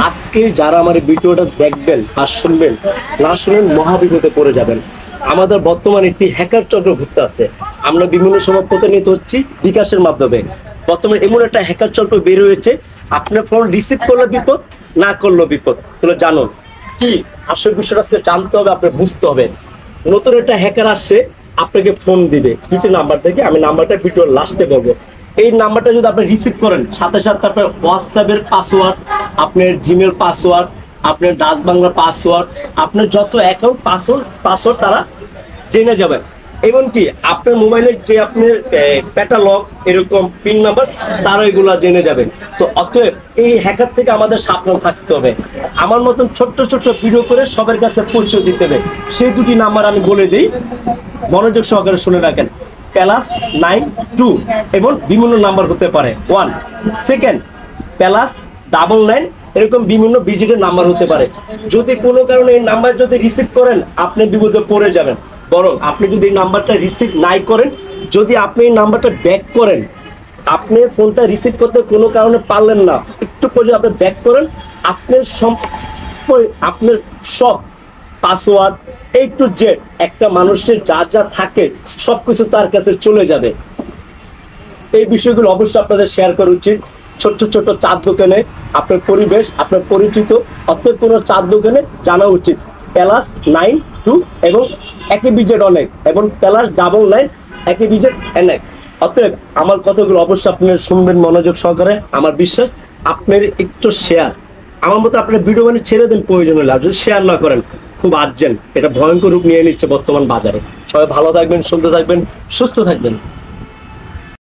আজকে যারা আমার এই ভিডিওটা দেখবেন আর শুনবেন, না শুনেন মহাবিপদে পড়ে যাবেন। আমাদের বর্তমানে একটি হ্যাকার চক্র ঘুরতে আছে। আমরা বিভিন্ন সময় প্রতিনিয়ত হচ্ছি বিকাশের মাধ্যমে। বর্তমানে এমন একটা হ্যাকার চক্র বের হয়েছে, আপনার ফোন রিসিভ করলে বিপদ, না করলেও বিপদ। তাহলে জানুন কি আসল বিষয়টা আজকে জানতে হবে, আপনার বুঝতে হবে। নতুন একটা হ্যাকার আসছে, আপনাকে ফোন দিবে দুটি নাম্বার থেকে। আমি নাম্বারটা ভিডিওর লাস্টে বলবো। এই নাম্বারটা যদি আপনি রিসিভ করেন, সাথে সাথে আপনার হোয়াটসঅ্যাপের পাসওয়ার্ড, আপনার জিমেল পাসওয়ার্ড, আপনার ডাচ বাংলা পাসওয়ার্ড, আপনার যত অ্যাকাউন্ট পাসওয়ার্ড তারা জেনে যাবে। এমনকি আপনার মোবাইলের যে আপনার প্যাটালগ এরকম পিন নাম্বার তারা এগুলো জেনে যাবে। তো অতএব এই হ্যাকার থেকে আমাদের সাবধান থাকতে হবে। আমার মতন ছোট্ট ছোট্ট ভিডিও করে সবার কাছে পরিচয় দিতে হবে। সেই দুটি নাম্বার আমি বলে দিই, মনোযোগ সহকারে শুনে রাখেন। +92 এবং বিভিন্ন নাম্বার হতে পারে 1 সেকেন্ড +99 এরকম বিভিন্ন ডিজিটের নাম্বার হতে পারে। যদি কোনো কারণে এই নাম্বার যদি রিসিভ করেন, আপনি বিপদে পড়ে যাবেন। বরং আপনি যদি এই নাম্বারটা রিসিভ নাই করেন, যদি আপনি এই নাম্বারটা ব্যাক করেন, আপনি ফোনটা রিসিভ করতে কোনো কারণে পারলেন না, একটু পর্যন্ত আপনি ব্যাক করেন, আপনার সব পাসওয়ার্ড A to Z একটা মানুষের যা যা থাকে সবকিছু তার কাছে চলে যাবে। এই বিষয়গুলো অবশ্যই আপনাদের শেয়ার করা উচিত। ছোট্ট ছোট্ট চার দোকানে আপনার পরিবেশ, আপনার পরিচিত অর্থাৎ কোনো চার দোকানে জানা উচিত। +92 এবং একই বিজেট অনেক এবং +99 একই বিজেট অনেক। অতএব আমার কথাগুলো অবশ্যই আপনি শুনবেন মনোযোগ সহকারে। আমার বিশ্বাস আপনার একটু শেয়ার, আমার মতো আপনার ভিডিও মানে ছেড়ে দেন প্রয়োজন হলে। আর যদি শেয়ার না করেন, খুব আর্জেন্ট, এটা ভয়ঙ্কর রূপ নিয়ে নিচ্ছে বর্তমান বাজারে। সবাই ভালো থাকবেন, সুন্দর থাকবেন, সুস্থ থাকবেন।